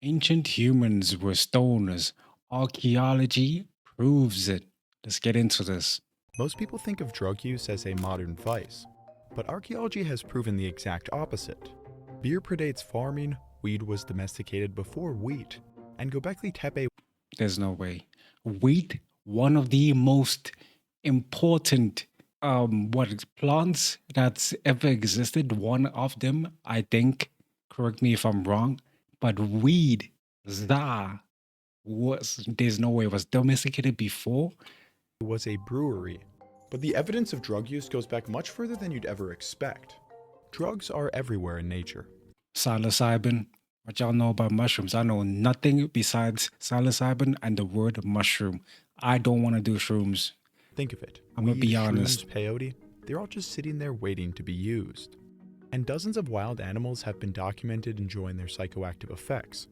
Ancient humans were stoners. Archaeology proves it. Let's get into this. Most people think of drug use as a modern vice, but archaeology has proven the exact opposite. Beer predates farming, weed was domesticated before wheat, and Göbekli Tepe. There's no way. Wheat, one of the most important plants that's ever existed. One of them, I think. Correct me if I'm wrong, but weed, ZaZa, was there's no way it was domesticated before. Was a brewery, but the evidence of drug use goes back much further than you'd ever expect. Drugs are everywhere in nature. Psilocybin. What y'all know about mushrooms? I know nothing besides psilocybin and the word mushroom. I don't want to do shrooms. Think of it. I'm gonna Weed, be honest. shrooms, peyote, they're all just sitting there waiting to be used. And dozens of wild animals have been documented enjoying their psychoactive effects.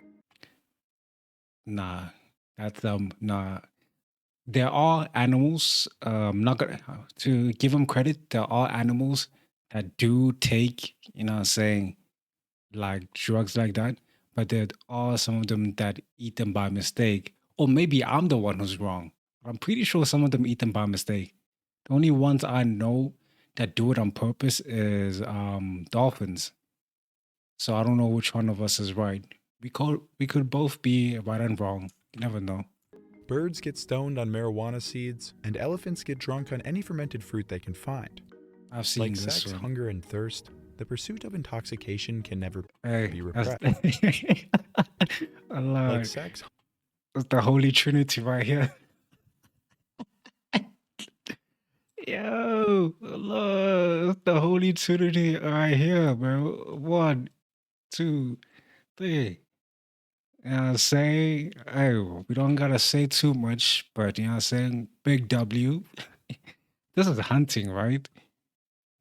Nah, that's nah. There are animals. Not gonna to give them credit. There are animals that do take, what I'm saying, like drugs like that. But there are some of them that eat them by mistake. Or maybe I'm the one who's wrong. I'm pretty sure some of them eat them by mistake. The only ones I know that do it on purpose is dolphins. So I don't know which one of us is right. We could both be right and wrong. You never know. Birds get stoned on marijuana seeds, and elephants get drunk on any fermented fruit they can find. I've seen Like this sex, one. hunger, and thirst, the pursuit of intoxication can never Hey, be that's repressed. Allah, Like sex, that's the Holy Trinity right here. Yo, Allah, that's the Holy Trinity right here, bro. One, two, three. You know what I'm saying? Hey, we don't gotta say too much, but you know what I'm saying? Big W. This is hunting, right?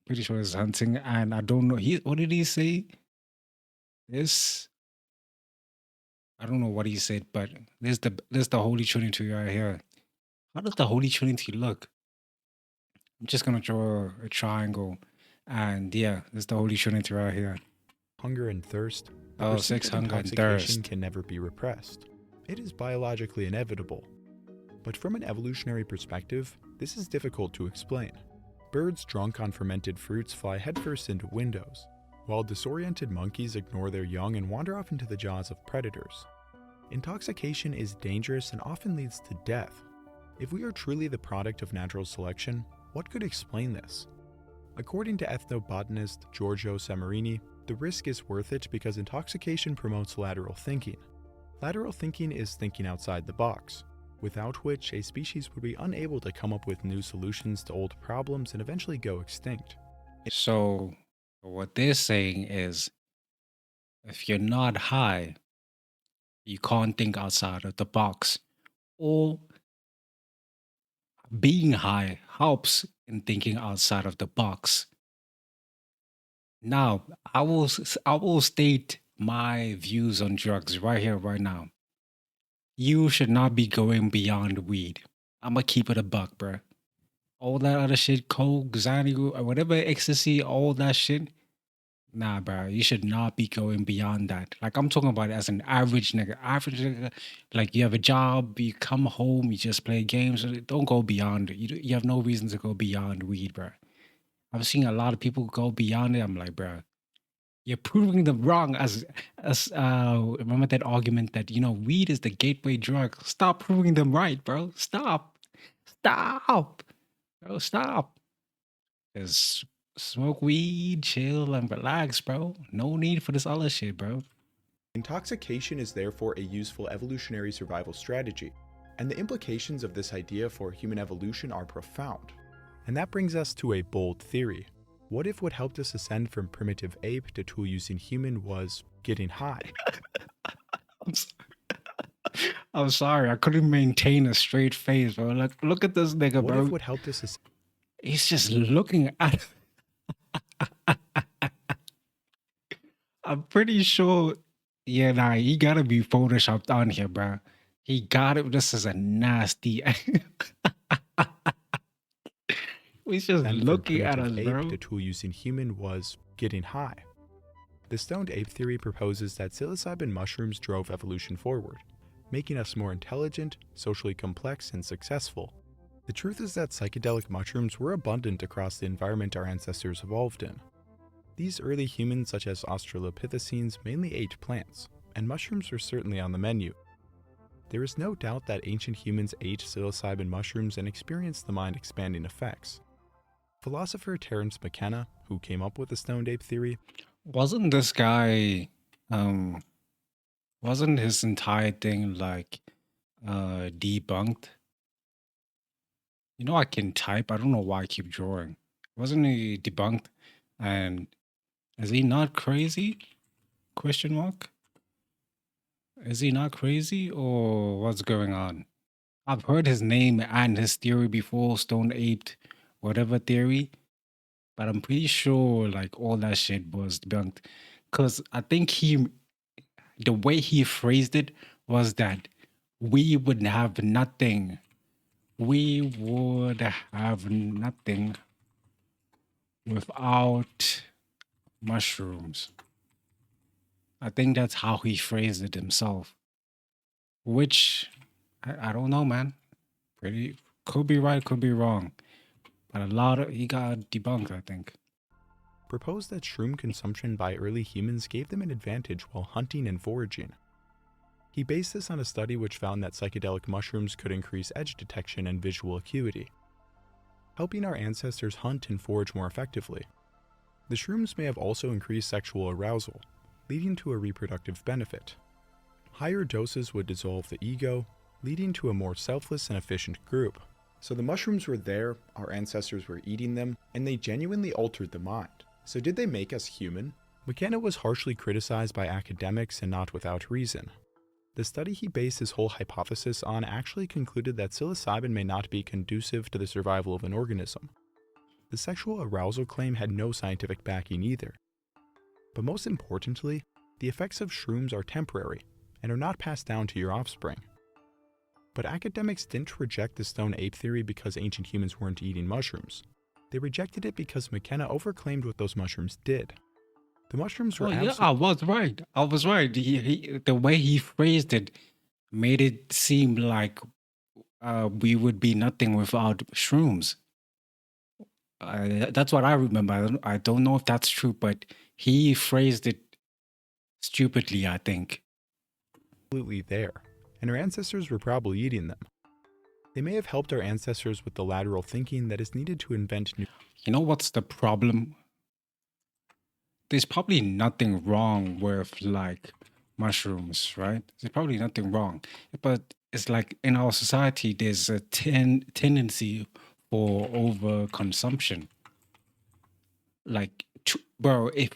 Pretty sure it's hunting. And I don't know. What did he say? This I don't know what he said, but there's the Holy Trinity right here. How does the Holy Trinity look? I'm just gonna draw a triangle, and yeah, there's the Holy Trinity right here. hunger, and thirst, the Oh, pursuit sex, of hunger, and intoxication thirst. can never be repressed. It is biologically inevitable. But from an evolutionary perspective, this is difficult to explain. Birds drunk on fermented fruits fly headfirst into windows, while disoriented monkeys ignore their young and wander off into the jaws of predators. Intoxication is dangerous and often leads to death. If we are truly the product of natural selection, what could explain this? According to ethnobotanist Giorgio Samarini, the risk is worth it because intoxication promotes lateral thinking. Lateral thinking is thinking outside the box, without which a species would be unable to come up with new solutions to old problems and eventually go extinct. So what they're saying is, if you're not high, you can't think outside of the box, or being high helps in thinking outside of the box. Now, I will state my views on drugs right here, right now. You should not be going beyond weed. I'ma keep it a buck, bruh. All that other shit, coke, Xanadu, or whatever, ecstasy, all that shit. Nah, bro, you should not be going beyond that. Like I'm talking about it as an average nigga. Average nigga, like you have a job, you come home, you just play games. Don't go beyond it. You have no reason to go beyond weed, bro. I've seen a lot of people go beyond it. I'm like, bro, you're proving them wrong. As remember that argument that weed is the gateway drug. Stop proving them right, bro. Stop, bro. Stop. Just smoke weed, chill, and relax, bro. No need for this other shit, bro. Intoxication is therefore a useful evolutionary survival strategy, and the implications of this idea for human evolution are profound. And that brings us to a bold theory. What if what helped us ascend from primitive ape to tool-using human was getting high? I'm sorry. I'm sorry. I couldn't maintain a straight face, bro. Like, look at this nigga, What if bro. what helped us ascend He's just looking at. I'm pretty sure. Yeah, nah, he gotta be photoshopped on here, bro. He got it. This is a nasty. He's just from looking at primitive us, ape bro. to tool-using human was getting high? The stoned ape theory proposes that psilocybin mushrooms drove evolution forward, making us more intelligent, socially complex, and successful. The truth is that psychedelic mushrooms were abundant across the environment our ancestors evolved in. These early humans, such as Australopithecines, mainly ate plants, and mushrooms were certainly on the menu. There is no doubt that ancient humans ate psilocybin mushrooms and experienced the mind-expanding effects. Philosopher Terence McKenna, who came up with the stoned ape theory, Wasn't this guy, um, wasn't his entire thing like debunked? You know, I can type. I don't know why I keep drawing. Wasn't he debunked? And is he not crazy? Question mark. Is he not crazy or what's going on? I've heard his name and his theory before, Stone Aped, whatever theory, but I'm pretty sure like all that shit was debunked. Cause I think the way he phrased it was that we would have nothing. We would have nothing without mushrooms. I think that's how he phrased it himself, which I don't know, man. Pretty could be right, could be wrong, but a lot of he got debunked, I think. proposed that shroom consumption by early humans gave them an advantage while hunting and foraging. He based this on a study which found that psychedelic mushrooms could increase edge detection and visual acuity, helping our ancestors hunt and forage more effectively. The shrooms may have also increased sexual arousal, leading to a reproductive benefit. Higher doses would dissolve the ego, leading to a more selfless and efficient group. So the mushrooms were there, our ancestors were eating them, and they genuinely altered the mind. So did they make us human? McKenna was harshly criticized by academics and not without reason. The study he based his whole hypothesis on actually concluded that psilocybin may not be conducive to the survival of an organism. The sexual arousal claim had no scientific backing either. But most importantly, the effects of shrooms are temporary and are not passed down to your offspring. But academics didn't reject the stone ape theory because ancient humans weren't eating mushrooms. They rejected it because McKenna overclaimed what those mushrooms did. The mushrooms were Oh yeah, I was right. I was right. The way he phrased it made it seem like we would be nothing without shrooms. That's what I remember. I don't know if that's true, but he phrased it stupidly, I think. absolutely there, and our ancestors were probably eating them. They may have helped our ancestors with the lateral thinking that is needed to invent new. You know what's the problem? There's probably nothing wrong with like mushrooms, right? There's probably nothing wrong, but it's like in our society, there's a tendency for overconsumption. Like, bro, if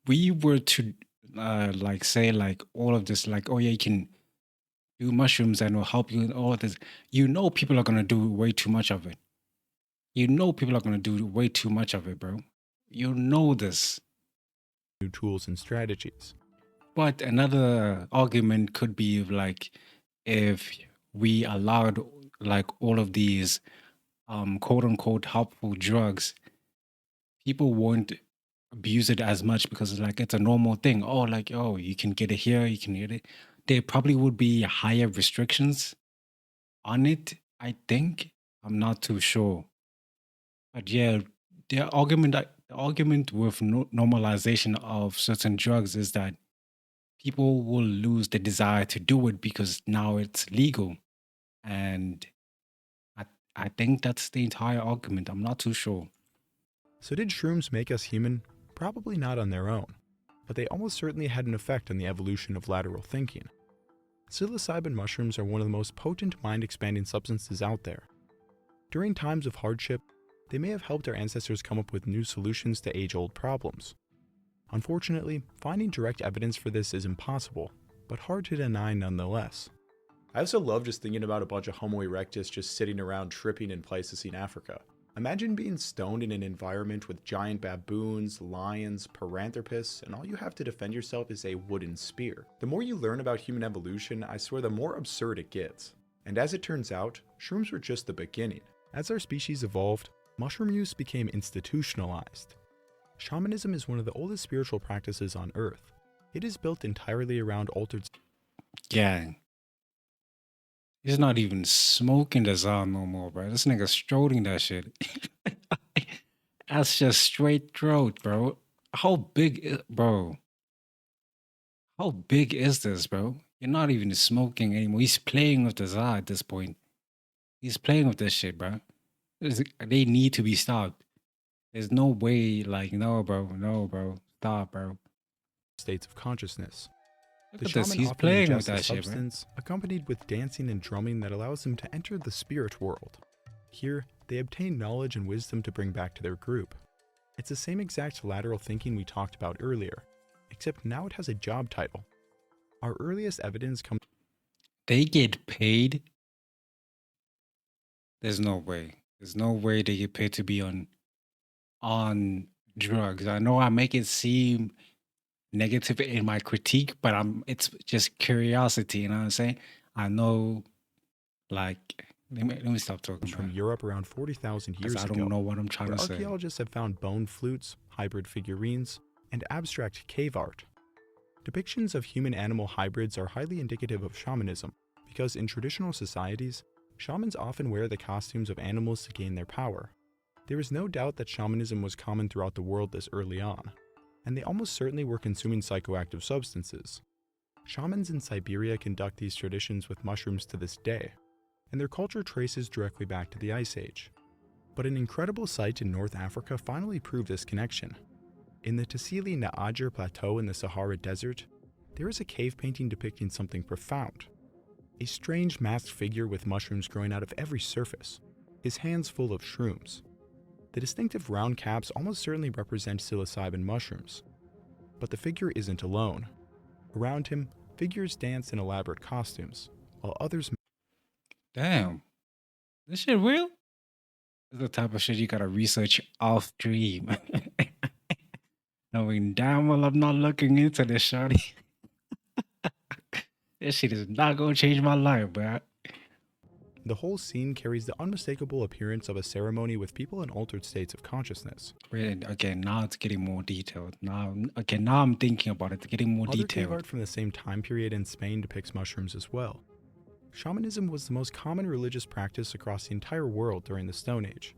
we were to like say like all of this, like, oh yeah, you can do mushrooms and it'll help you in all of this, you know, people are gonna do way too much of it. You know, people are gonna do way too much of it, bro. You know this. New tools and strategies. But another argument could be like if we allowed like all of these quote unquote helpful drugs, people won't abuse it as much because it's like it's a normal thing. Oh, like oh, you can get it here, you can get it. There probably would be higher restrictions on it, I think. I'm not too sure. But yeah, the argument with normalization of certain drugs is that people will lose the desire to do it because now it's legal. And I I think that's the entire argument. I'm not too sure. So did shrooms make us human? Probably not on their own, but they almost certainly had an effect on the evolution of lateral thinking. Psilocybin mushrooms are one of the most potent mind-expanding substances out there. During times of hardship, they may have helped our ancestors come up with new solutions to age-old problems. Unfortunately, finding direct evidence for this is impossible, but hard to deny nonetheless. I also love just thinking about a bunch of Homo erectus just sitting around tripping in Pleistocene Africa. Imagine being stoned in an environment with giant baboons, lions, paranthropus, and all you have to defend yourself is a wooden spear. The more you learn about human evolution, I swear the more absurd it gets. And as it turns out, shrooms were just the beginning. As our species evolved, mushroom use became institutionalized. Shamanism is one of the oldest spiritual practices on Earth. It is built entirely around altered Gang. He's not even smoking the ZaZa no more, bro. This nigga strolling that shit. That's just straight throat, bro. Bro? How big is this, bro? You're not even smoking anymore. He's playing with the ZaZa at this point. He's playing with this shit, bro. They need to be stopped. There's no way, like, no, bro. Stop, bro. states of consciousness. Look The at this. shaman He's often playing with ingests a that shit, bro. substance accompanied with dancing and drumming that allows them to enter the spirit world. Here, they obtain knowledge and wisdom to bring back to their group. It's the same exact lateral thinking we talked about earlier, except now it has a job title. Our earliest evidence comes They get paid. There's no way. There's no way they get paid to be on drugs. I know I make it seem negative in my critique, but it's just curiosity, you know what I'm saying? I know, like, let me stop talking from about it, Europe around 40,000 because years I ago, don't know what I'm trying where to say. archaeologists have found bone flutes, hybrid figurines, and abstract cave art. Depictions of human-animal hybrids are highly indicative of shamanism, because in traditional societies, shamans often wear the costumes of animals to gain their power. There is no doubt that shamanism was common throughout the world this early on, and they almost certainly were consuming psychoactive substances. Shamans in Siberia conduct these traditions with mushrooms to this day, and their culture traces directly back to the Ice Age. But an incredible site in North Africa finally proved this connection. In the Tassili Na'ajer Plateau in the Sahara Desert, there is a cave painting depicting something profound. A strange masked figure with mushrooms growing out of every surface, his hands full of shrooms. The distinctive round caps almost certainly represent psilocybin mushrooms. But the figure isn't alone. Around him, figures dance in elaborate costumes, while others Damn. This shit real? This is the type of shit you gotta research off stream. Knowing damn well I'm not looking into this, shawty. This shit is not gonna change my life, bro. The whole scene carries the unmistakable appearance of a ceremony with people in altered states of consciousness. Okay, now it's getting more detailed. Now I'm thinking about it. It's getting more Other cave detailed. art from the same time period in Spain depicts mushrooms as well. Shamanism was the most common religious practice across the entire world during the Stone Age,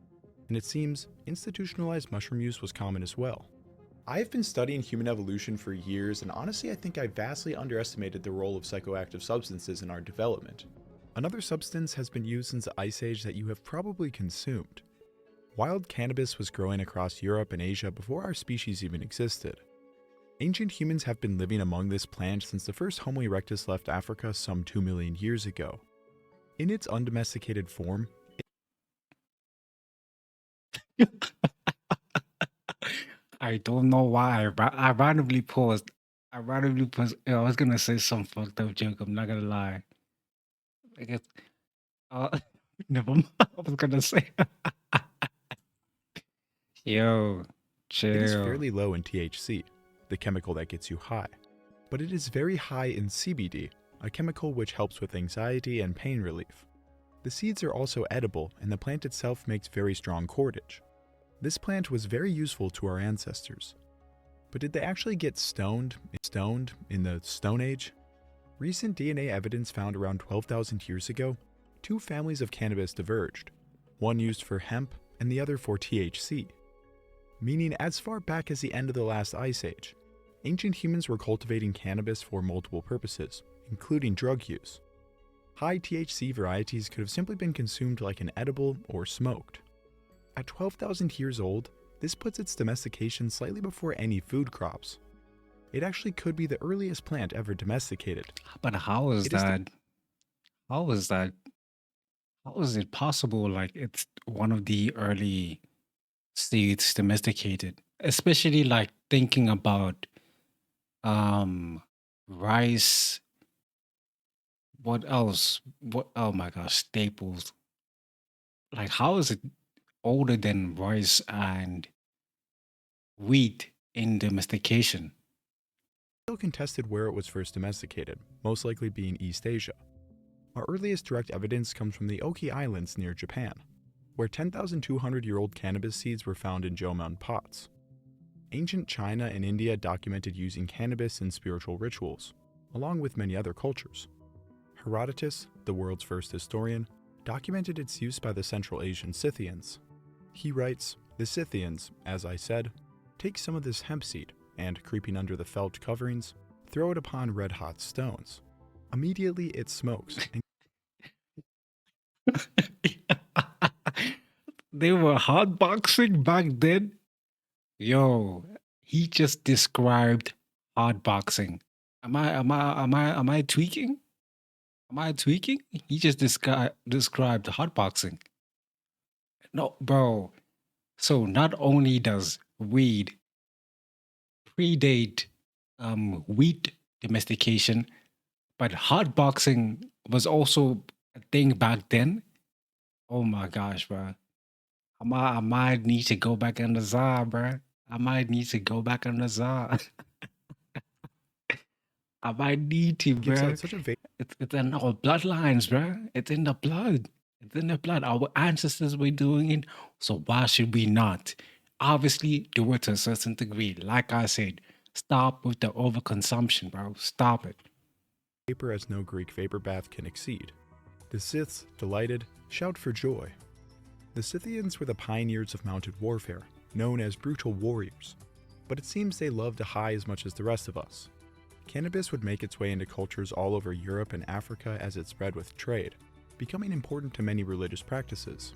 and it seems institutionalized mushroom use was common as well. I have been studying human evolution for years, and honestly I think I vastly underestimated the role of psychoactive substances in our development. Another substance has been used since the Ice Age that you have probably consumed. Wild cannabis was growing across Europe and Asia before our species even existed. Ancient humans have been living among this plant since the first Homo erectus left Africa some 2 million years ago. In its undomesticated form, I don't know why. I randomly paused. I was gonna say some fucked up joke. I'm not gonna lie. I guess. Never mind. I was gonna say. Yo, it is chill. fairly low in THC, the chemical that gets you high, but it is very high in CBD, a chemical which helps with anxiety and pain relief. The seeds are also edible, and the plant itself makes very strong cordage. This plant was very useful to our ancestors. But did they actually get stoned in the Stone Age? Recent DNA evidence found around 12,000 years ago, two families of cannabis diverged, one used for hemp and the other for THC. Meaning as far back as the end of the last Ice Age, ancient humans were cultivating cannabis for multiple purposes, including drug use. High THC varieties could have simply been consumed like an edible or smoked. At 12,000 years old, this puts its domestication slightly before any food crops. It actually could be the earliest plant ever domesticated. But how is It is that? How is that? How is it possible? Like it's one of the early seeds domesticated, especially like thinking about rice. What else? What? Oh my gosh, staples. Like how is it older than rice and wheat in domestication? still contested where it was first domesticated, most likely being East Asia. Our earliest direct evidence comes from the Oki Islands near Japan, where 10,200-year-old cannabis seeds were found in Jomon pots. Ancient China and India documented using cannabis in spiritual rituals, along with many other cultures. Herodotus, the world's first historian, documented its use by the Central Asian Scythians. He writes, "The Scythians, as I said, take some of this hemp seed and, creeping under the felt coverings, throw it upon red-hot stones. Immediately it smokes, and They were hotboxing back then. Yo, he just described hotboxing. Am I tweaking? Am I tweaking? He just described hotboxing. No, bro. So not only does weed predate wheat domestication, but hotboxing was also a thing back then. Oh my gosh, bro. I might need to go back on the ZaZa, bro. I might need to go back on the ZaZa. I might need to, gives bro. out such a vague It's in our bloodlines, bro. It's in the blood. It's in the blood. Our ancestors were doing it, so why should we not? Obviously, do it to a certain degree. Like I said, stop with the overconsumption, bro. Stop it. vapor as no Greek vapor bath can exceed. The Scyths, delighted, shout for joy. The Scythians were the pioneers of mounted warfare, known as brutal warriors, but it seems they loved to high as much as the rest of us. Cannabis would make its way into cultures all over Europe and Africa as it spread with trade, becoming important to many religious practices.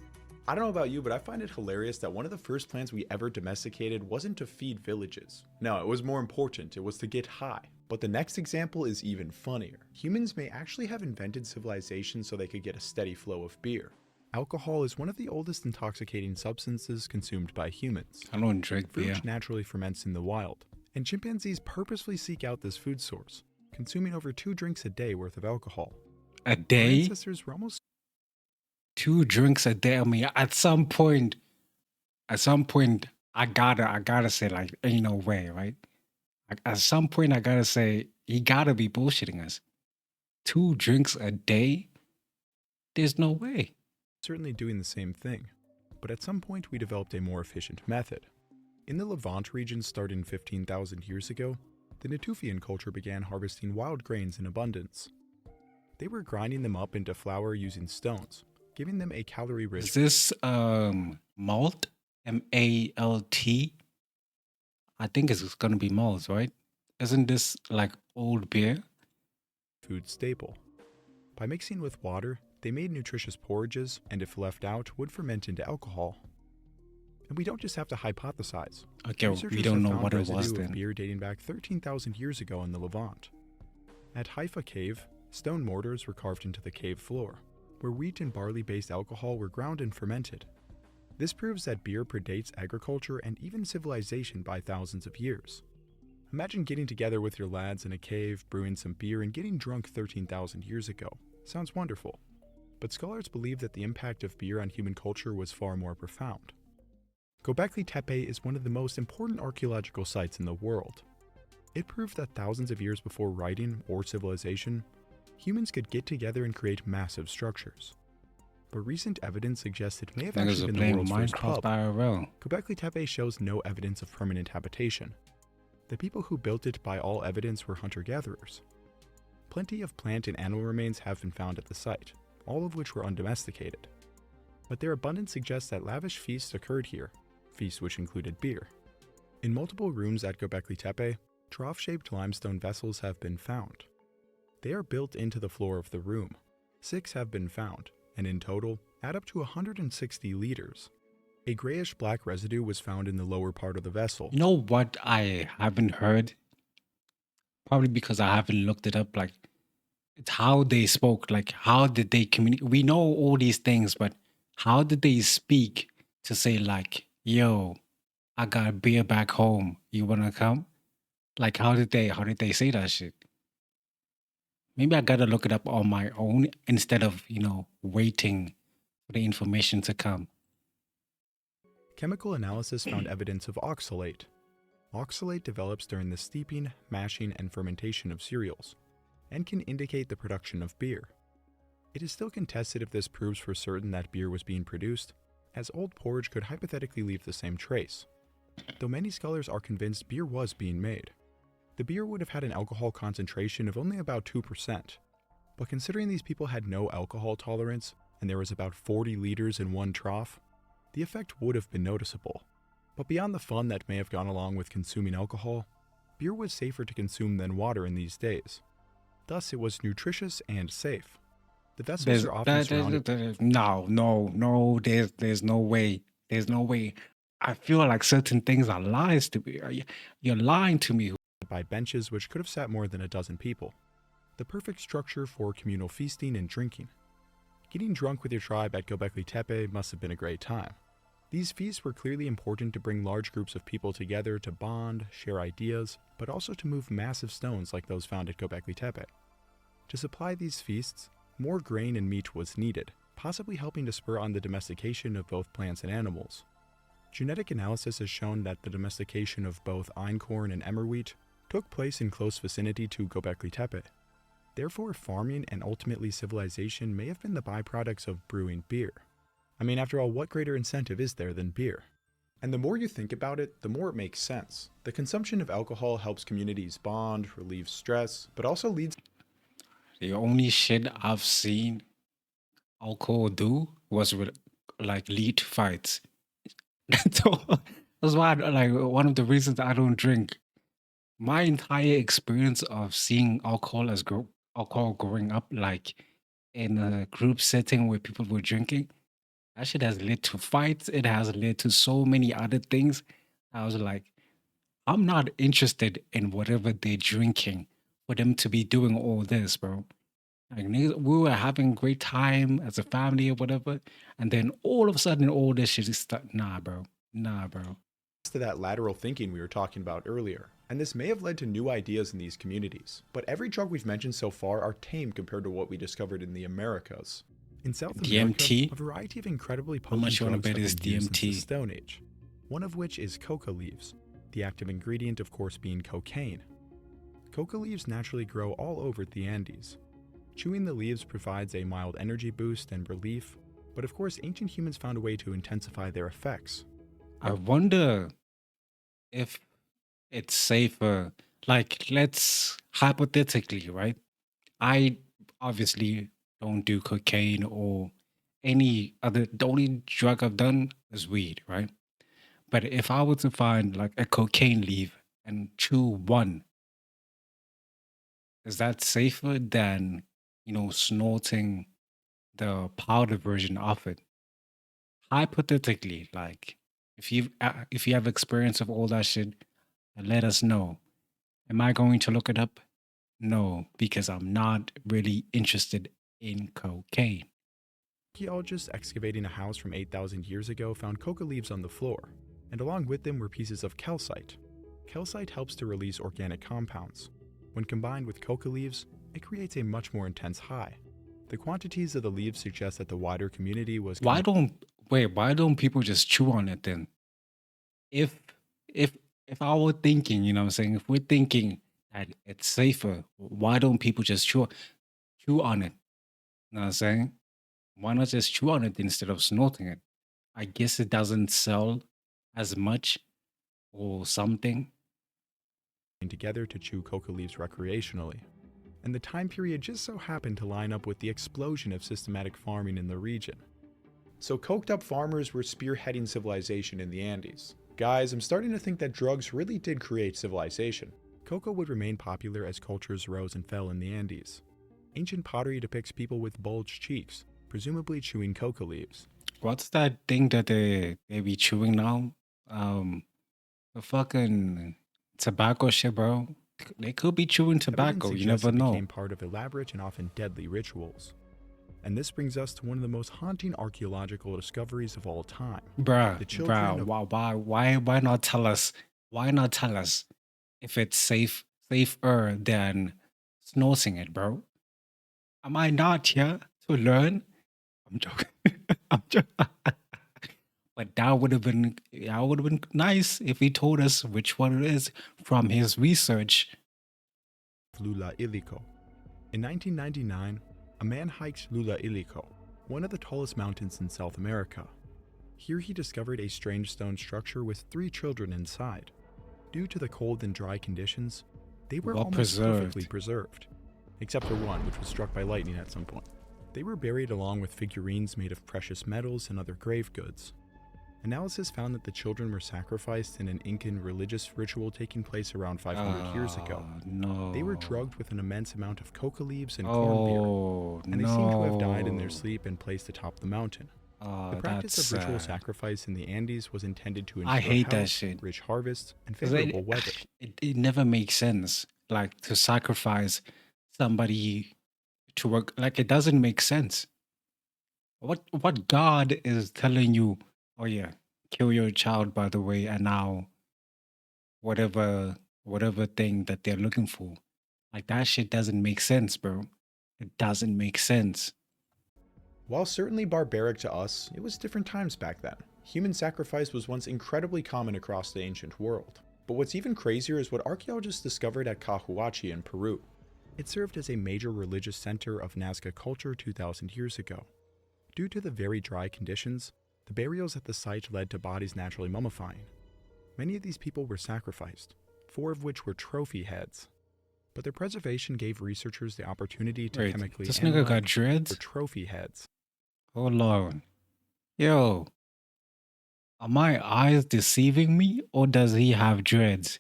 I don't know about you, but I find it hilarious that one of the first plants we ever domesticated wasn't to feed villages. No, it was more important, it was to get high. But the next example is even funnier. Humans may actually have invented civilization so they could get a steady flow of beer. Alcohol is one of the oldest intoxicating substances consumed by humans. I don't drink Fruit beer. naturally ferments in the wild, and chimpanzees purposefully seek out this food source, consuming over 2 drinks a day worth of alcohol. A Our day? ancestors were almost 2 drinks a day. I mean, at some point, I gotta say, like, ain't no way, right? At some point, I gotta say, he gotta be bullshitting us. 2 drinks a day? There's no way. certainly doing the same thing, but at some point we developed a more efficient method. In the Levant region starting 15,000 years ago, the Natufian culture began harvesting wild grains in abundance. They were grinding them up into flour using stones, giving them a Is calorie-rich this malt? MALT? I think it's gonna be malt, right? Isn't this like old beer? food staple. By mixing with water, they made nutritious porridges, and if left out, would ferment into alcohol. And we don't just have to hypothesize. Okay, we Researchers don't have know found what it was residue of then. beer dating back 13,000 years ago in the Levant. At Haifa Cave, stone mortars were carved into the cave floor, where wheat and barley-based alcohol were ground and fermented. This proves that beer predates agriculture and even civilization by thousands of years. Imagine getting together with your lads in a cave, brewing some beer, and getting drunk 13,000 years ago. Sounds wonderful. But scholars believe that the impact of beer on human culture was far more profound. Göbekli Tepe is one of the most important archaeological sites in the world. It proved that thousands of years before writing or civilization, humans could get together and create massive structures. But recent evidence suggests it may have Niggas actually are been the playing world's first Minecraft pub. IRL. Göbekli Tepe shows no evidence of permanent habitation. The people who built it by all evidence were hunter-gatherers. Plenty of plant and animal remains have been found at the site, all of which were undomesticated. But their abundance suggests that lavish feasts occurred here, feasts which included beer. In multiple rooms at Göbekli Tepe, trough-shaped limestone vessels have been found. They are built into the floor of the room. 6 have been found, and in total, add up to 160 liters. A grayish-black residue was found in the lower part of the vessel. You know what I haven't heard? Probably because I haven't looked it up. Like, it's how they spoke. Like, how did they communicate? We know all these things, but how did they speak to say, like, yo, I got beer back home. You wanna come? Like, how did they say that shit? Maybe I gotta look it up on my own instead of, waiting for the information to come. Chemical analysis found evidence of oxalate. Oxalate develops during the steeping, mashing, and fermentation of cereals, and can indicate the production of beer. It is still contested if this proves for certain that beer was being produced, as old porridge could hypothetically leave the same trace. though many scholars are convinced beer was being made. The beer would have had an alcohol concentration of only about 2%, but considering these people had no alcohol tolerance and there was about 40 liters in one trough, the effect would have been noticeable. But beyond the fun that may have gone along with consuming alcohol, beer was safer to consume than water in these days. Thus, it was nutritious and safe. The vessels are often surrounded. No. There's no way. There's no way. I feel like certain things are lies to me. You're lying to me. By benches which could have sat more than a dozen people. The perfect structure for communal feasting and drinking. Getting drunk with your tribe at Göbekli Tepe must have been a great time. These feasts were clearly important to bring large groups of people together to bond, share ideas, but also to move massive stones like those found at Göbekli Tepe. To supply these feasts, more grain and meat was needed, possibly helping to spur on the domestication of both plants and animals. Genetic analysis has shown that the domestication of both einkorn and emmer wheat took place in close vicinity to Göbekli Tepe. Therefore, farming and ultimately civilization may have been the byproducts of brewing beer. I mean, after all, what greater incentive is there than beer? And the more you think about it, the more it makes sense. The consumption of alcohol helps communities bond, relieve stress, but also leads. The only shit I've seen alcohol do was like lead to fights. So that's why, like, one of the reasons I don't drink. My entire experience of seeing alcohol growing up, like in a group setting where people were drinking, that shit has led to fights. It has led to so many other things. I was like, I'm not interested in whatever they're drinking for them to be doing all this, bro. Like, we were having a great time as a family or whatever, and then all of a sudden, all this shit is nah, bro. Nah, bro. To that lateral thinking we were talking about earlier, and this may have led to new ideas in these communities. But every drug we've mentioned so far are tame compared to what we discovered in the Americas. In South DMT? America, a variety of incredibly How potent much you wanna drugs bet have is been used since the DMT? Stone Age, one of which is coca leaves, the active ingredient of course being cocaine. Coca leaves naturally grow all over the Andes. Chewing the leaves provides a mild energy boost and relief, but of course ancient humans found a way to intensify their effects. I wonder if it's safer. Like, let's hypothetically, right? I obviously don't do cocaine or any other. The only drug I've done is weed, right? But if I were to find like a cocaine leaf and chew one, is that safer than, snorting the powder version of it? Hypothetically, like, if you have experience of all that shit, let us know. Am I going to look it up? No, because I'm not really interested in cocaine. Archaeologists excavating a house from 8,000 years ago found coca leaves on the floor, and along with them were pieces of calcite. Calcite helps to release organic compounds. When combined with coca leaves, it creates a much more intense high. The quantities of the leaves suggest that the wider community was. Why don't people just chew on it then? If if if I were thinking, you know what I'm saying, if we're thinking that it's safer, why don't people just chew on it? You know what I'm saying? Why not just chew on it instead of snorting it? I guess it doesn't sell as much or something. Together to chew coca leaves recreationally. And the time period just so happened to line up with the explosion of systematic farming in the region. So coked up farmers were spearheading civilization in the Andes. Guys, I'm starting to think that drugs really did create civilization. Coca would remain popular as cultures rose and fell in the Andes. Ancient pottery depicts people with bulged cheeks, presumably chewing coca leaves. What's that thing that they be chewing now? The fucking tobacco shit, bro. They could be chewing tobacco. You never know. It became part of elaborate and often deadly rituals. And this brings us to one of the most haunting archaeological discoveries of all time. Bruh, why not tell us? Why not tell us if it's safer than snorting it, bro? Am I not here to learn? I'm joking. I'm joking. But that would have been nice if he told us which one it is from his research. Lula Ilico. In 1999, a man hiked Lula Ilico, one of the tallest mountains in South America. Here he discovered a strange stone structure with 3 children inside. Due to the cold and dry conditions, they were Well almost perfectly preserved. preserved, except for one, which was struck by lightning at some point. They were buried along with figurines made of precious metals and other grave goods. Analysis found that the children were sacrificed in an Incan religious ritual taking place around 500 years ago. No. They were drugged with an immense amount of coca leaves and corn beer, Oh, and they seem to have died in their no. sleep and placed atop the mountain. Oh, The practice that's of ritual sad. sacrifice in the Andes was intended to I ensure hate that health, shit. rich harvests, and 'Cause favorable weather. it never makes sense. Like to sacrifice somebody to work. Like it doesn't make sense. What God is telling you? Oh yeah, kill your child. By the way, and now whatever thing that they're looking for, like that shit doesn't make sense, bro. It doesn't make sense. While certainly barbaric to us, it was different times back then. Human sacrifice was once incredibly common across the ancient world. But what's even crazier is what archaeologists discovered at Cahuachi in Peru. It served as a major religious center of Nazca culture 2,000 years ago. Due to the very dry conditions, the burials at the site led to bodies naturally mummifying. Many of these people were sacrificed, 4 of which were trophy heads. But their preservation gave researchers the opportunity to Wait, chemically this nigga got analyze dreads? their trophy heads. Hold on. Yo, are my eyes deceiving me or does he have dreads?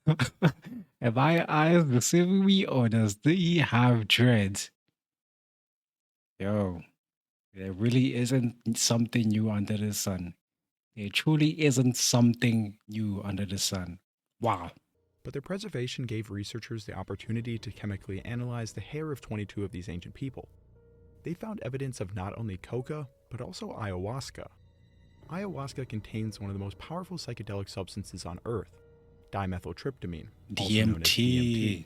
Am my eyes deceiving me or does he have dreads? Yo, there really isn't something new under the sun. There truly isn't something new under the sun. Wow. But their preservation gave researchers the opportunity to chemically analyze the hair of 22 of these ancient people. They found evidence of not only coca, but also ayahuasca. Ayahuasca contains one of the most powerful psychedelic substances on Earth, dimethyltryptamine, also known as DMT. DMT.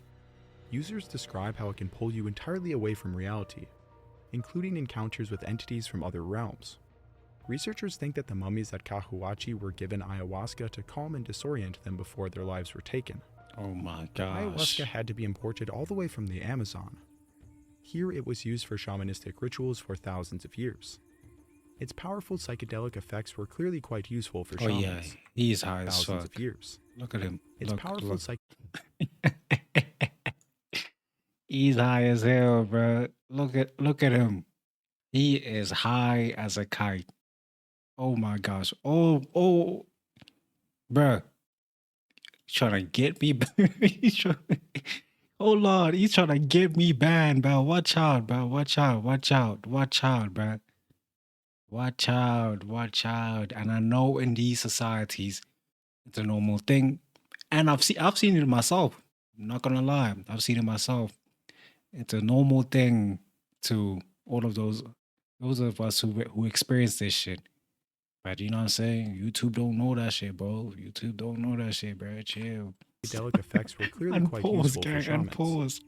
Users describe how it can pull you entirely away from reality, including encounters with entities from other realms. Researchers think that the mummies at Cahuachi were given ayahuasca to calm and disorient them before their lives were taken. Oh my gosh. Ayahuasca had to be imported all the way from the Amazon. Here it was used for shamanistic rituals for thousands of years. Its powerful psychedelic effects were clearly quite useful for Oh shamans. yeah, he's high as Thousands fuck. of years. Look at him. Its Look, powerful look. psych He's high as hell, bro. Look at him. He is high as a kite. Oh my gosh. Oh, bruh. He's trying to get me. Oh Lord, he's trying to get me banned, bro. Watch out, bro. Watch out. Watch out. Watch out, bro. Watch out. Watch out. And I know in these societies, it's a normal thing. And I've seen it myself. I'm not gonna lie. I've seen it myself. It's a normal thing to all of those of us who experience this shit. But you know what I'm saying? YouTube don't know that shit, bro. YouTube don't know that shit, bro. Chill. psychedelic effects were clearly quite Unpause, useful for gang. shamans. Unpause.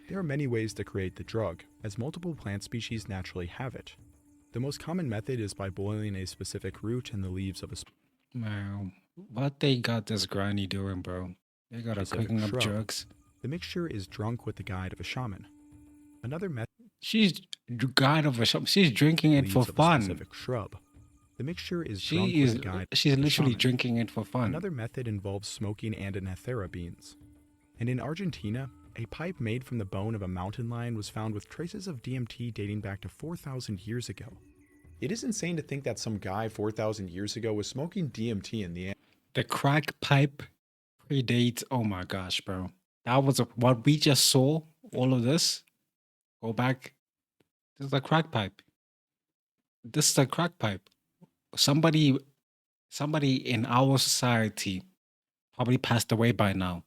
There are many ways to create the drug, as multiple plant species naturally have it. The most common method is by boiling a specific root in the leaves of a Man, what they got this granny doing, bro? They got her specific cooking up shrub. drugs. The mixture is drunk with the guide of a shaman. Another method She's guide of a shop. She's drinking it leaves for of a fun. specific shrub. The mixture is drunk She with is. the guide She's of a literally shaman. drinking it for fun. Another method involves smoking Andinothera beans. And in Argentina, a pipe made from the bone of a mountain lion was found with traces of DMT dating back to 4,000 years ago. It is insane to think that some guy 4,000 years ago was smoking DMT in the The crack pipe predates. Oh my gosh, bro! That was what we just saw. All of this. Go back. This is a crack pipe. This is a crack pipe. Somebody in our society probably passed away by now.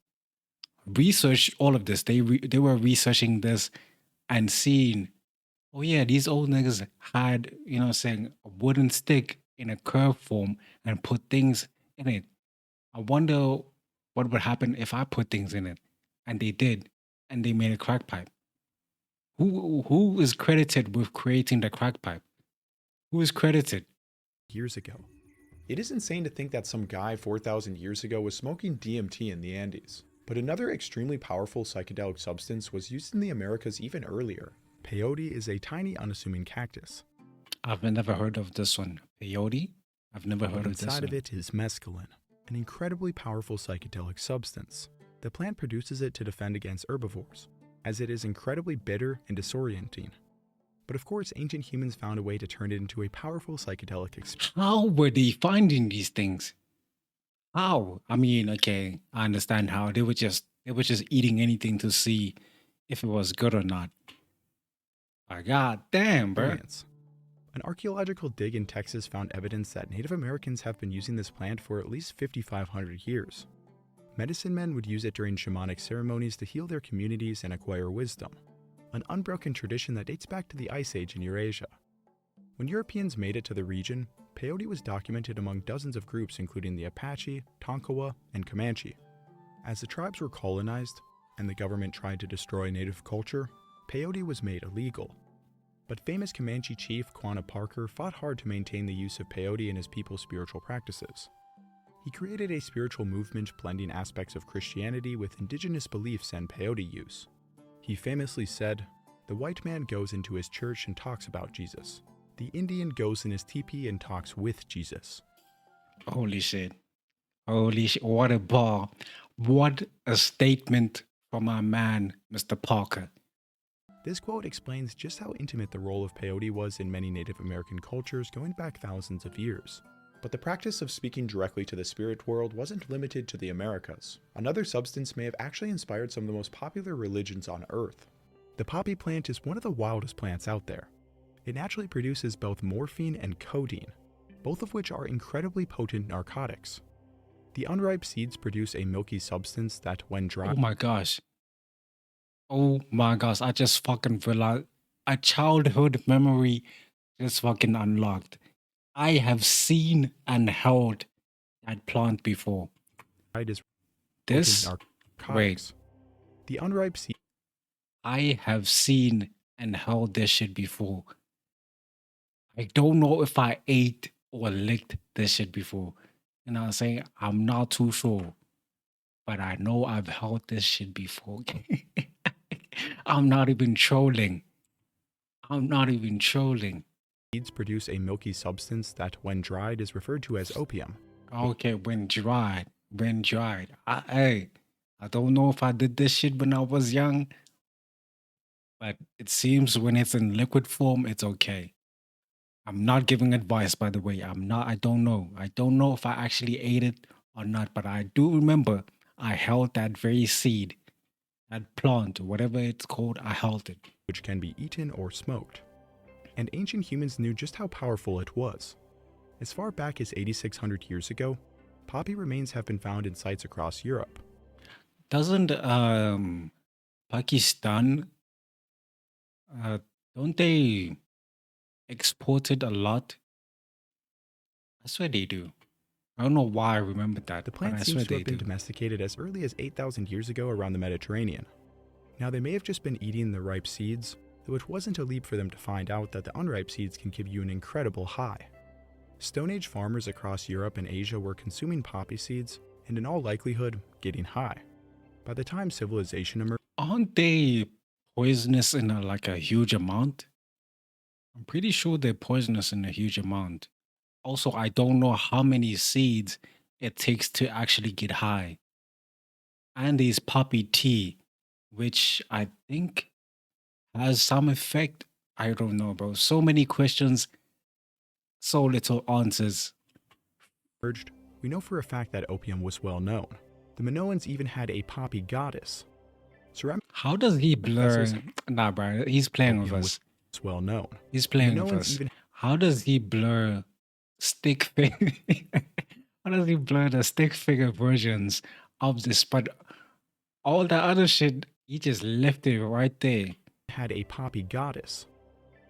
Research all of this. They were researching this and seeing, oh yeah, these old niggas had, you know what I'm saying, a wooden stick in a curve form and put things in it. I wonder what would happen if I put things in it. And they did. And they made a crack pipe. Who is credited with creating the crack pipe? Who is credited? years ago. It is insane to think that some guy 4,000 years ago was smoking DMT in the Andes. But another extremely powerful psychedelic substance was used in the Americas even earlier. Peyote is a tiny unassuming cactus. I've never heard of this one. Peyote? I've never but heard of this inside of one. it is mescaline, an incredibly powerful psychedelic substance. The plant produces it to defend against herbivores, as it is incredibly bitter and disorienting. But of course, ancient humans found a way to turn it into a powerful psychedelic experience. How were they finding these things? How? I mean, okay, I understand how they were just eating anything to see if it was good or not. But god damn, bro. An archaeological dig in Texas found evidence that Native Americans have been using this plant for at least 5,500 years. Medicine men would use it during shamanic ceremonies to heal their communities and acquire wisdom, an unbroken tradition that dates back to the Ice Age in Eurasia. When Europeans made it to the region, peyote was documented among dozens of groups including the Apache, Tonkawa, and Comanche. As the tribes were colonized and the government tried to destroy native culture, peyote was made illegal. But famous Comanche chief Quanah Parker fought hard to maintain the use of peyote in his people's spiritual practices. He created a spiritual movement blending aspects of Christianity with indigenous beliefs and peyote use. He famously said, "The white man goes into his church and talks about Jesus. The Indian goes in his teepee and talks with Jesus." Holy shit. Holy shit. What a bar. What a statement from our man, Mr. Parker. This quote explains just how intimate the role of peyote was in many Native American cultures going back thousands of years. But the practice of speaking directly to the spirit world wasn't limited to the Americas. Another substance may have actually inspired some of the most popular religions on Earth. The poppy plant is one of the wildest plants out there. It naturally produces both morphine and codeine, both of which are incredibly potent narcotics. The unripe seeds produce a milky substance that, when dry, Oh my gosh. Oh my gosh. I just fucking realized a childhood memory just fucking unlocked. I have seen and held that plant before. is This, potent wait, narcotics. The unripe seed I have seen and held this shit before. I don't know if I ate or licked this shit before. You know what I'm saying? I'm not too sure. But I know I've held this shit before. I'm not even trolling. I'm not even trolling. seeds produce a milky substance that, when dried, is referred to as opium. Okay, when dried. When dried. Hey, I don't know if I did this shit when I was young, but it seems when it's in liquid form, it's okay. I'm not giving advice, by the way. I don't know. I don't know if I actually ate it or not, but I do remember I held that very seed, that plant, whatever it's called, I held it. Which can be eaten or smoked. And ancient humans knew just how powerful it was. As far back as 8,600 years ago, poppy remains have been found in sites across Europe. Doesn't Pakistan, uh, don't they export it a lot? I swear they do. I don't know why I remember that, The but plant I seems swear to they have been do. domesticated as early as 8,000 years ago around the Mediterranean. Now, they may have just been eating the ripe seeds, though it wasn't a leap for them to find out that the unripe seeds can give you an incredible high. Stone Age farmers across Europe and Asia were consuming poppy seeds and, in all likelihood, getting high. By the time civilization emerged, Aren't they poisonous in a huge amount? I'm pretty sure they're poisonous in a huge amount. Also, I don't know how many seeds it takes to actually get high. And there's poppy tea, which I think has some effect. I don't know, bro. So many questions, so little answers. we know for a fact that opium was well known. The Minoans even had a poppy goddess. Ceramic How does he blur? vessels Nah, bro. He's playing with opium was us. well known. He's playing with Minoans us. even How does he blur stick figure? How does he blur the stick figure versions of this? But all the other shit, he just left it right there. had a poppy goddess.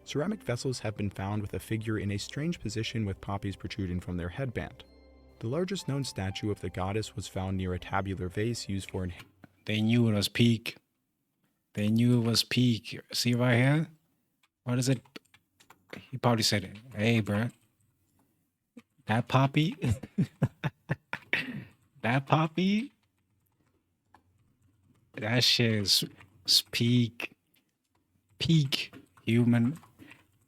Ceramic vessels have been found with a figure in a strange position with poppies protruding from their headband. The largest known statue of the goddess was found near a tabular vase used for They knew it was peak. They knew it was peak. See right here? What is it? He probably said, "Hey, bro, that poppy, that poppy, that shit is peak, peak human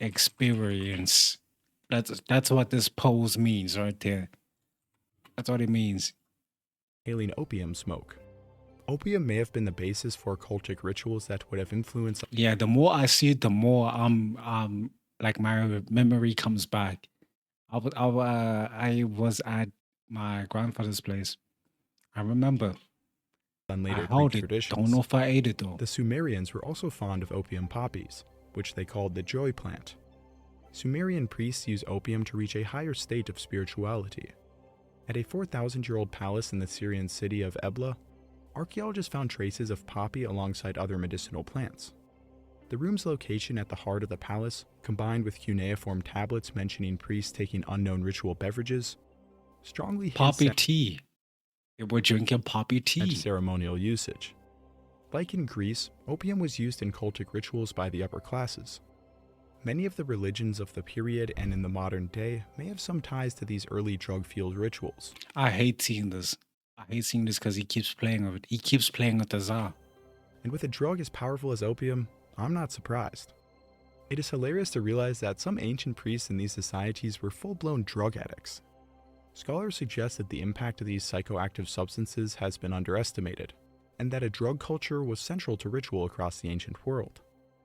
experience. That's what this pose means right there. That's what it means. Alien opium smoke. Opium may have been the basis for cultic rituals that would have influenced. Yeah, the more I see it, the more like my memory comes back. I was at my grandfather's place. I remember On I later Greek held it. Don't traditions. know if I ate it though. The Sumerians were also fond of opium poppies, which they called the joy plant. Sumerian priests used opium to reach a higher state of spirituality. At a 4,000-year-old palace in the Syrian city of Ebla, archaeologists found traces of poppy alongside other medicinal plants. The room's location at the heart of the palace, combined with cuneiform tablets mentioning priests taking unknown ritual beverages, strongly Poppy hints tea. They were drinking poppy at tea. ceremonial usage. Like in Greece, opium was used in cultic rituals by the upper classes. Many of the religions of the period and in the modern day may have some ties to these early drug-fueled rituals. I hate seeing this. I hate seeing this because he keeps playing with it. He keeps playing with the ZaZa. And with a drug as powerful as opium, I'm not surprised. It is hilarious to realize that some ancient priests in these societies were full-blown drug addicts. Scholars suggest that the impact of these psychoactive substances has been underestimated, and that a drug culture was central to ritual across the ancient world.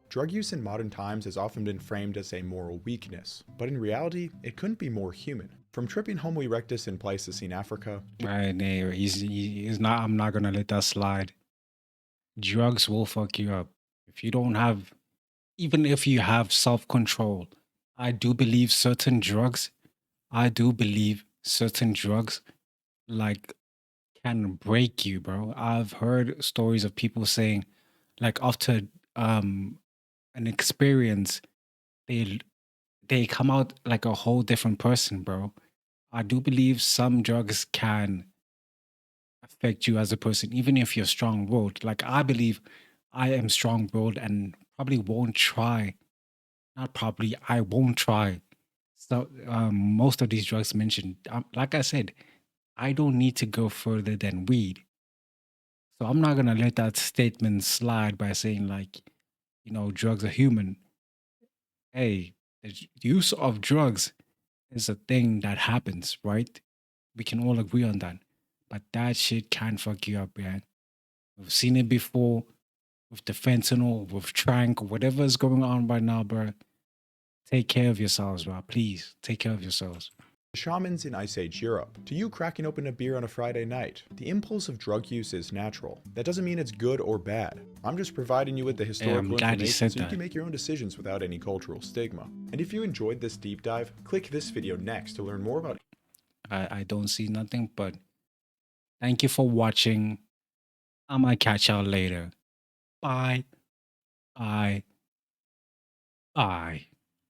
Drug use in modern times has often been framed as a moral weakness, but in reality, it couldn't be more human. From tripping Homo erectus in Pleistocene Africa, Right there. He's not. I'm not gonna let that slide. Drugs will fuck you up if you don't have. Even if you have self control, I do believe certain drugs. I do believe certain drugs like can break you, bro. I've heard stories of people saying, like after an experience, they they come out like a whole different person, bro. I do believe some drugs can affect you as a person, even if you're strong willed. Like I believe I am strong willed and probably won't try. Not probably, I won't try. So most of these drugs mentioned, like I said, I don't need to go further than weed. So I'm not gonna let that statement slide by saying like, drugs are human. Hey, the use of drugs is a thing that happens, right? We can all agree on that. But that shit can fuck you up, man. We've seen it before with the fentanyl, with trank, whatever is going on right now, bro. Take care of yourselves, bro. Please take care of yourselves. shamans in Ice Age Europe. To you cracking open a beer on a Friday night, the impulse of drug use is natural. That doesn't mean it's good or bad. I'm just providing you with the historical glad you information said so you that. can make your own decisions without any cultural stigma. And if you enjoyed this deep dive, click this video next to learn more about I don't see nothing, but thank you for watching. I might catch y'all later. Bye. Bye. Bye.